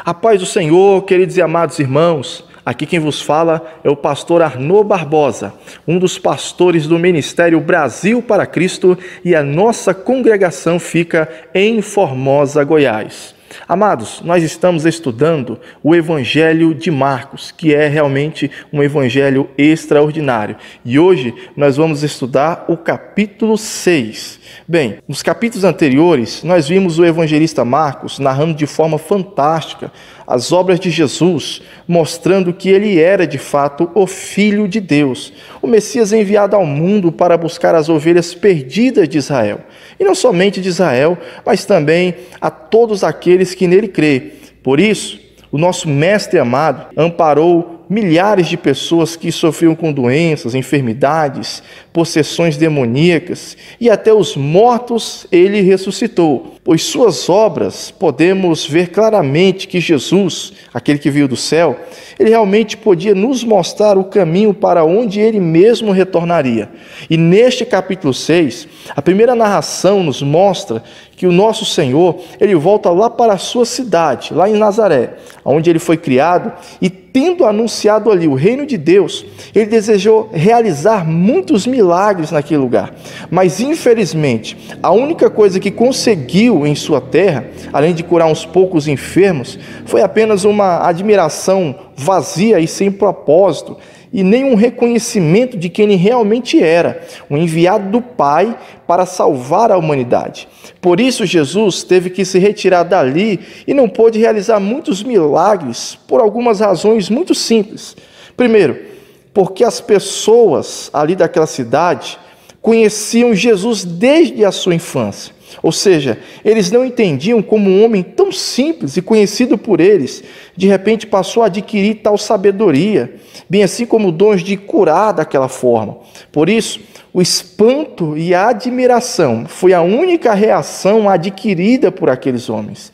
A paz do Senhor, queridos e amados irmãos. Aqui quem vos fala é o pastor Arnô Barbosa, um dos pastores do Ministério Brasil para Cristo, e a nossa congregação fica em Formosa, Goiás. Amados, nós estamos estudando o Evangelho de Marcos, que é realmente um evangelho extraordinário. E hoje nós vamos estudar o capítulo 6. Bem, nos capítulos anteriores, nós vimos o evangelista Marcos narrando de forma fantástica as obras de Jesus, mostrando que ele era de fato o Filho de Deus, o Messias enviado ao mundo para buscar as ovelhas perdidas de Israel. E não somente de Israel, mas também a todos aqueles que nele crê. Por isso, o nosso mestre amado amparou milhares de pessoas que sofriam com doenças, enfermidades, possessões demoníacas, e até os mortos ele ressuscitou. Pois suas obras podemos ver claramente que Jesus, aquele que veio do céu, ele realmente podia nos mostrar o caminho para onde ele mesmo retornaria. E neste capítulo 6, a primeira narração nos mostra que o nosso Senhor, ele volta lá para a sua cidade, lá em Nazaré, onde ele foi criado, e tendo anunciado ali o reino de Deus, ele desejou realizar muitos milagres naquele lugar. Mas, infelizmente, a única coisa que conseguiu em sua terra, além de curar uns poucos enfermos, foi apenas uma admiração vazia e sem propósito, e nenhum reconhecimento de quem ele realmente era, o enviado do Pai para salvar a humanidade. Por isso Jesus teve que se retirar dali e não pôde realizar muitos milagres por algumas razões muito simples. Primeiro, porque as pessoas ali daquela cidade conheciam Jesus desde a sua infância. Ou seja, eles não entendiam como um homem tão simples e conhecido por eles, de repente passou a adquirir tal sabedoria, bem assim como dons de curar daquela forma. Por isso, o espanto e a admiração foi a única reação adquirida por aqueles homens.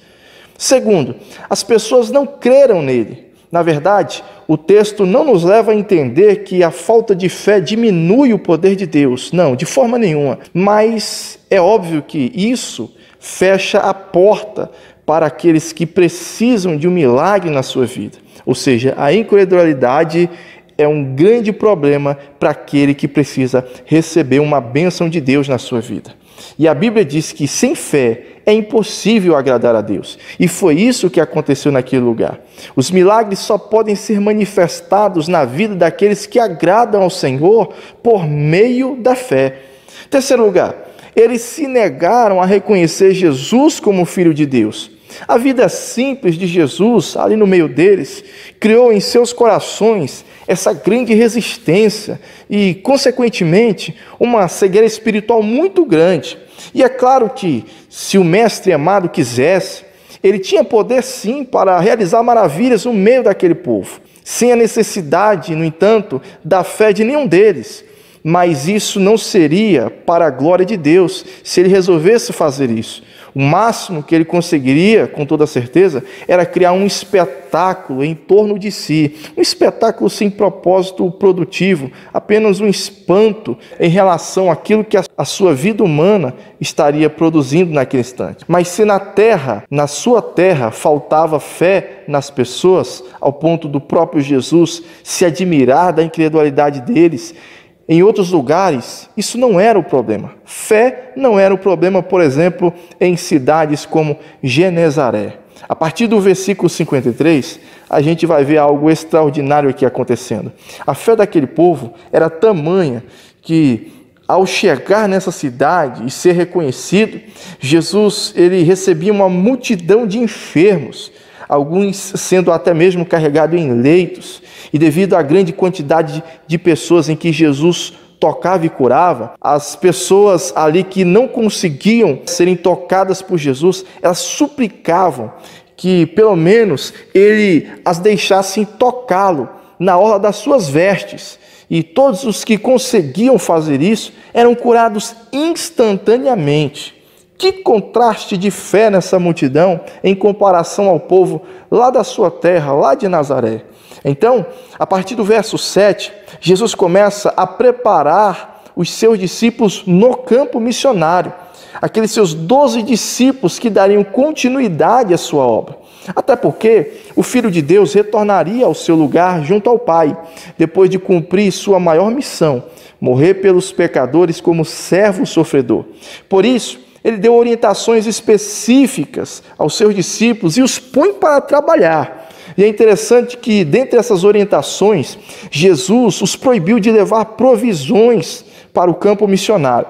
Segundo, as pessoas não creram nele. Na verdade, o texto não nos leva a entender que a falta de fé diminui o poder de Deus. Não, de forma nenhuma. Mas é óbvio que isso fecha a porta para aqueles que precisam de um milagre na sua vida. Ou seja, a incredulidade é um grande problema para aquele que precisa receber uma bênção de Deus na sua vida. E a Bíblia diz que sem fé é impossível agradar a Deus. E foi isso que aconteceu naquele lugar. Os milagres só podem ser manifestados na vida daqueles que agradam ao Senhor por meio da fé. Terceiro lugar, eles se negaram a reconhecer Jesus como Filho de Deus. A vida simples de Jesus, ali no meio deles, criou em seus corações essa grande resistência e, consequentemente, uma cegueira espiritual muito grande. E é claro que, se o mestre amado quisesse, ele tinha poder sim para realizar maravilhas no meio daquele povo, sem a necessidade, no entanto, da fé de nenhum deles. Mas isso não seria para a glória de Deus, se ele resolvesse fazer isso. O máximo que ele conseguiria, com toda certeza, era criar um espetáculo em torno de si. Um espetáculo sem propósito produtivo, apenas um espanto em relação àquilo que a sua vida humana estaria produzindo naquele instante. Mas se na sua terra, faltava fé nas pessoas, ao ponto do próprio Jesus se admirar da incredulidade deles, em outros lugares, isso não era o problema. Fé não era o problema, por exemplo, em cidades como Genezaré. A partir do versículo 53, a gente vai ver algo extraordinário aqui acontecendo. A fé daquele povo era tamanha que, ao chegar nessa cidade e ser reconhecido, Jesus ele recebia uma multidão de enfermos, alguns sendo até mesmo carregados em leitos, e devido à grande quantidade de pessoas em que Jesus tocava e curava, as pessoas ali que não conseguiam serem tocadas por Jesus, elas suplicavam que pelo menos ele as deixasse tocá-lo na orla das suas vestes. E todos os que conseguiam fazer isso eram curados instantaneamente. Que contraste de fé nessa multidão em comparação ao povo lá da sua terra, lá de Nazaré. Então, a partir do verso 7, Jesus começa a preparar os seus discípulos no campo missionário. Aqueles seus 12 discípulos que dariam continuidade à sua obra. Até porque o Filho de Deus retornaria ao seu lugar junto ao Pai, depois de cumprir sua maior missão, morrer pelos pecadores como servo sofredor. Por isso, ele deu orientações específicas aos seus discípulos e os põe para trabalhar. E é interessante que, dentre essas orientações, Jesus os proibiu de levar provisões para o campo missionário,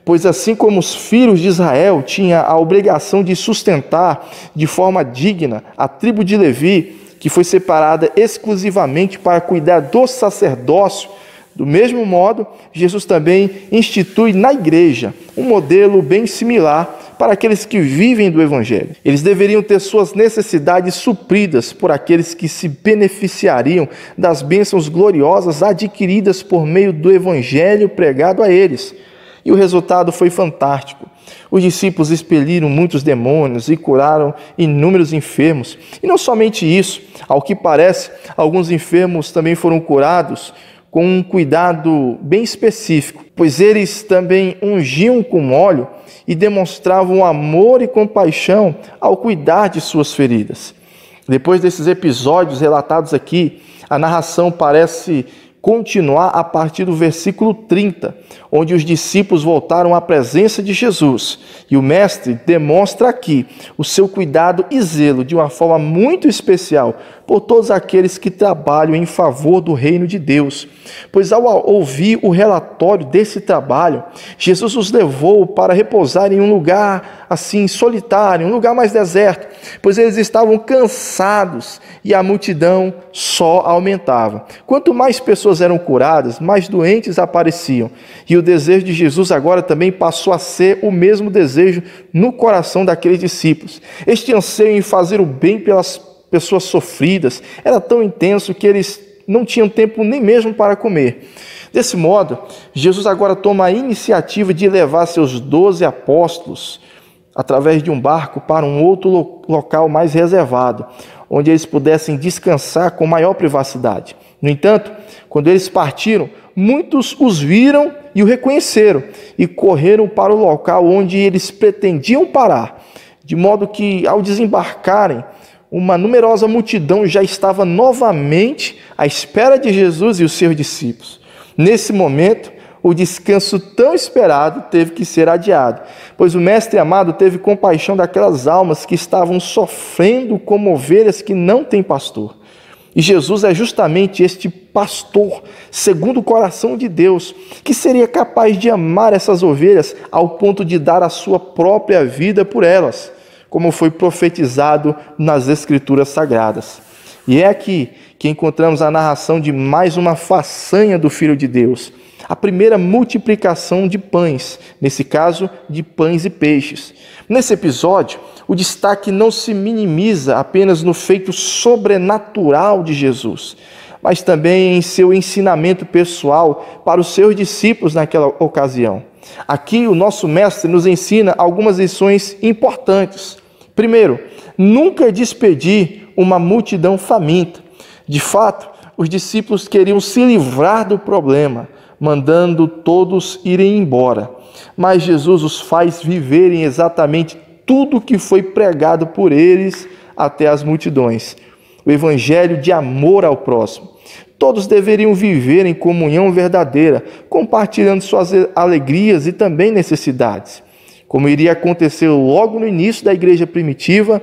pois assim como os filhos de Israel tinham a obrigação de sustentar de forma digna a tribo de Levi, que foi separada exclusivamente para cuidar do sacerdócio, do mesmo modo, Jesus também institui na igreja um modelo bem similar para aqueles que vivem do Evangelho. Eles deveriam ter suas necessidades supridas por aqueles que se beneficiariam das bênçãos gloriosas adquiridas por meio do Evangelho pregado a eles. E o resultado foi fantástico. Os discípulos expeliram muitos demônios e curaram inúmeros enfermos. E não somente isso, ao que parece, alguns enfermos também foram curados com um cuidado bem específico, pois eles também ungiam com óleo e demonstravam amor e compaixão ao cuidar de suas feridas. Depois desses episódios relatados aqui, a narração parece continuar a partir do versículo 30, onde os discípulos voltaram à presença de Jesus. E o mestre demonstra aqui o seu cuidado e zelo de uma forma muito especial por todos aqueles que trabalham em favor do reino de Deus. Pois ao ouvir o relatório desse trabalho, Jesus os levou para repousar em um lugar assim solitário, um lugar mais deserto, pois eles estavam cansados e a multidão só aumentava. Quanto mais pessoas eram curadas, mais doentes apareciam. E o desejo de Jesus agora também passou a ser o mesmo desejo no coração daqueles discípulos. Este anseio em fazer o bem pelas pessoas sofridas era tão intenso que eles não tinham tempo nem mesmo para comer. Desse modo, Jesus agora toma a iniciativa de levar seus 12 apóstolos através de um barco para um outro local mais reservado, onde eles pudessem descansar com maior privacidade. No entanto, quando eles partiram, muitos os viram e o reconheceram e correram para o local onde eles pretendiam parar, de modo que, ao desembarcarem, uma numerosa multidão já estava novamente à espera de Jesus e os seus discípulos. Nesse momento, o descanso tão esperado teve que ser adiado, pois o Mestre amado teve compaixão daquelas almas que estavam sofrendo como ovelhas que não têm pastor. E Jesus é justamente este pastor, segundo o coração de Deus, que seria capaz de amar essas ovelhas ao ponto de dar a sua própria vida por elas, como foi profetizado nas Escrituras Sagradas. E é aqui que encontramos a narração de mais uma façanha do Filho de Deus, a primeira multiplicação de pães, nesse caso de pães e peixes. Nesse episódio, o destaque não se minimiza apenas no feito sobrenatural de Jesus, mas também em seu ensinamento pessoal para os seus discípulos naquela ocasião. Aqui o nosso mestre nos ensina algumas lições importantes. Primeiro, nunca despedir uma multidão faminta. De fato, os discípulos queriam se livrar do problema, mandando todos irem embora. Mas Jesus os faz viverem exatamente tudo o que foi pregado por eles até as multidões. O evangelho de amor ao próximo. Todos deveriam viver em comunhão verdadeira, compartilhando suas alegrias e também necessidades, como iria acontecer logo no início da igreja primitiva,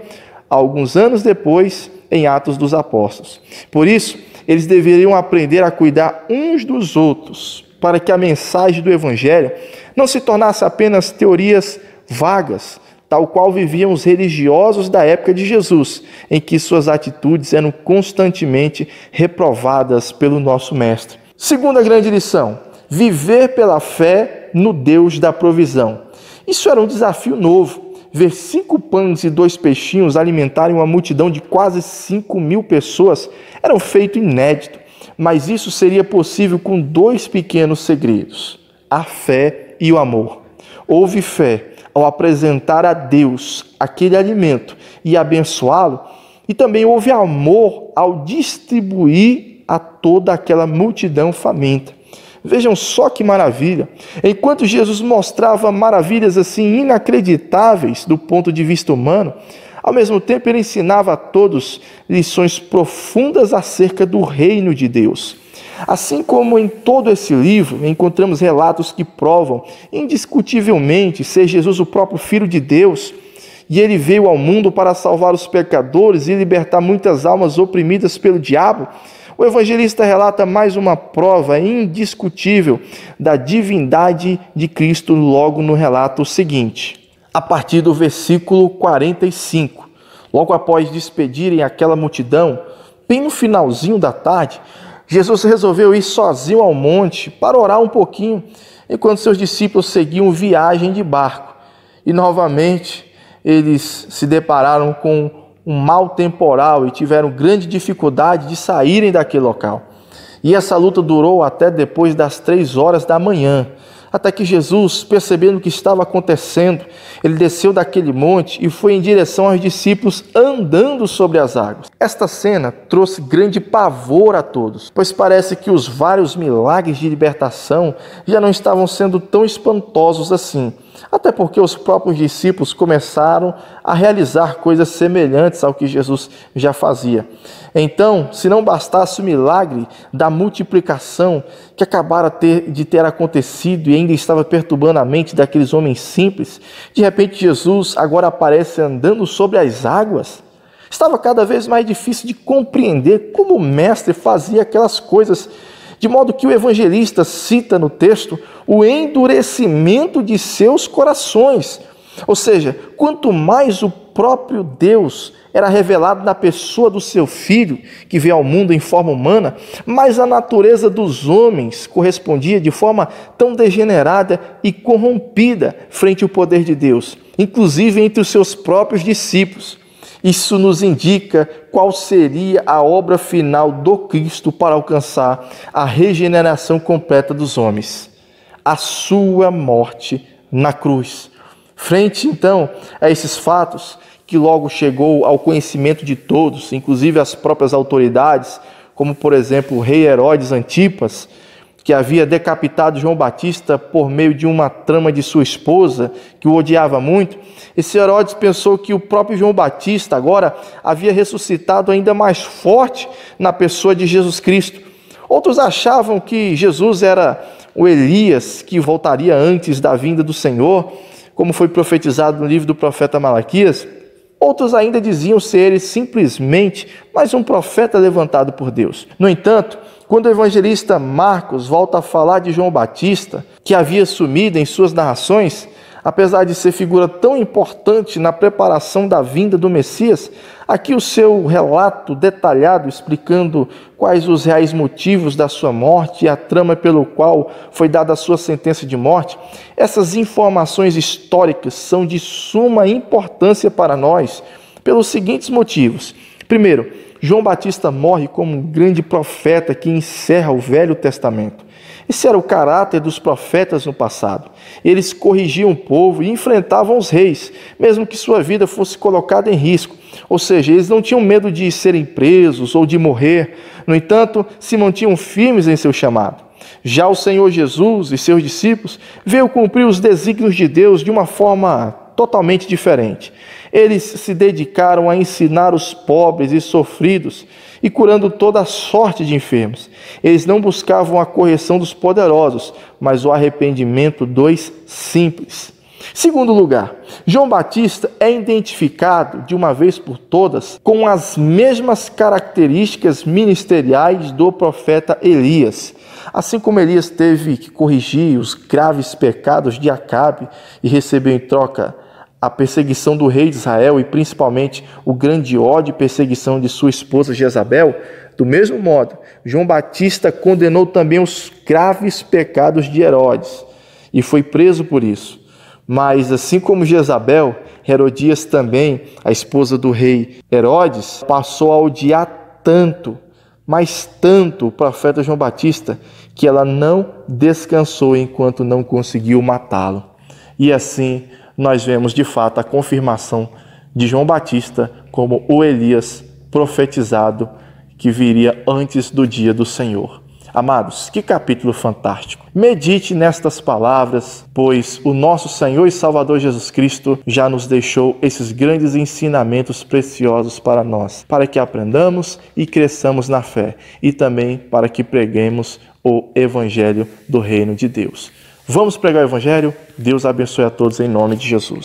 alguns anos depois, em Atos dos Apóstolos. Por isso, eles deveriam aprender a cuidar uns dos outros, para que a mensagem do evangelho não se tornasse apenas teorias vagas, tal qual viviam os religiosos da época de Jesus, em que suas atitudes eram constantemente reprovadas pelo nosso Mestre. Segunda grande lição: viver pela fé no Deus da provisão. Isso era um desafio novo. Ver 5 pães e 2 peixinhos alimentarem uma multidão de quase 5.000 pessoas era um feito inédito, mas isso seria possível com 2 pequenos segredos: a fé e o amor. Houve fé ao apresentar a Deus aquele alimento e abençoá-lo, e também houve amor ao distribuir a toda aquela multidão faminta. Vejam só que maravilha! Enquanto Jesus mostrava maravilhas assim inacreditáveis do ponto de vista humano, Ao mesmo tempo, ele ensinava a todos lições profundas acerca do reino de Deus. Assim como em todo esse livro encontramos relatos que provam indiscutivelmente ser Jesus o próprio Filho de Deus, e ele veio ao mundo para salvar os pecadores e libertar muitas almas oprimidas pelo diabo, o evangelista relata mais uma prova indiscutível da divindade de Cristo logo no relato seguinte. A partir do versículo 45, logo após despedirem aquela multidão, bem no finalzinho da tarde, Jesus resolveu ir sozinho ao monte para orar um pouquinho, enquanto seus discípulos seguiam viagem de barco. E novamente eles se depararam com um mau temporal e tiveram grande dificuldade de saírem daquele local. E essa luta durou até depois das 3 horas da manhã, até que Jesus, percebendo o que estava acontecendo, ele desceu daquele monte e foi em direção aos discípulos andando sobre as águas. Esta cena trouxe grande pavor a todos, pois parece que os vários milagres de libertação já não estavam sendo tão espantosos assim, até porque os próprios discípulos começaram a realizar coisas semelhantes ao que Jesus já fazia. Então, se não bastasse o milagre da multiplicação que acabara de ter acontecido e ainda estava perturbando a mente daqueles homens simples, de repente Jesus agora aparece andando sobre as águas. Estava cada vez mais difícil de compreender como o mestre fazia aquelas coisas, de modo que o evangelista cita no texto o endurecimento de seus corações. Ou seja, quanto mais o próprio Deus era revelado na pessoa do seu Filho, que veio ao mundo em forma humana, mais a natureza dos homens correspondia de forma tão degenerada e corrompida frente ao poder de Deus, inclusive entre os seus próprios discípulos. Isso nos indica qual seria a obra final do Cristo para alcançar a regeneração completa dos homens: a sua morte na cruz. Frente, então, a esses fatos, que logo chegou ao conhecimento de todos, inclusive as próprias autoridades, como, por exemplo, o rei Herodes Antipas, que havia decapitado João Batista por meio de uma trama de sua esposa, que o odiava muito. Esse Herodes pensou que o próprio João Batista agora havia ressuscitado ainda mais forte na pessoa de Jesus Cristo. Outros achavam que Jesus era o Elias que voltaria antes da vinda do Senhor, como foi profetizado no livro do profeta Malaquias. Outros ainda diziam ser ele simplesmente mais um profeta levantado por Deus. No entanto, quando o evangelista Marcos volta a falar de João Batista, que havia sumido em suas narrações, apesar de ser figura tão importante na preparação da vinda do Messias, aqui o seu relato detalhado explicando quais os reais motivos da sua morte e a trama pelo qual foi dada a sua sentença de morte, essas informações históricas são de suma importância para nós pelos seguintes motivos. Primeiro, João Batista morre como um grande profeta que encerra o Velho Testamento. Esse era o caráter dos profetas no passado. Eles corrigiam o povo e enfrentavam os reis, mesmo que sua vida fosse colocada em risco. Ou seja, eles não tinham medo de serem presos ou de morrer. No entanto, se mantinham firmes em seu chamado. Já o Senhor Jesus e seus discípulos veio cumprir os desígnios de Deus de uma forma totalmente diferente. Eles se dedicaram a ensinar os pobres e sofridos e curando toda sorte de enfermos. Eles não buscavam a correção dos poderosos, mas o arrependimento dos simples. Segundo lugar, João Batista é identificado de uma vez por todas com as mesmas características ministeriais do profeta Elias. Assim como Elias teve que corrigir os graves pecados de Acabe e recebeu em troca a perseguição do rei de Israel e principalmente o grande ódio e perseguição de sua esposa Jezabel, do mesmo modo, João Batista condenou também os graves pecados de Herodes e foi preso por isso. Mas assim como Jezabel, Herodias também, a esposa do rei Herodes, passou a odiar tanto, mas tanto o profeta João Batista, que ela não descansou enquanto não conseguiu matá-lo. E assim nós vemos de fato a confirmação de João Batista como o Elias profetizado que viria antes do dia do Senhor. Amados, que capítulo fantástico! Medite nestas palavras, pois o nosso Senhor e Salvador Jesus Cristo já nos deixou esses grandes ensinamentos preciosos para nós, para que aprendamos e cresçamos na fé e também para que preguemos o Evangelho do Reino de Deus. Vamos pregar o Evangelho? Deus abençoe a todos em nome de Jesus.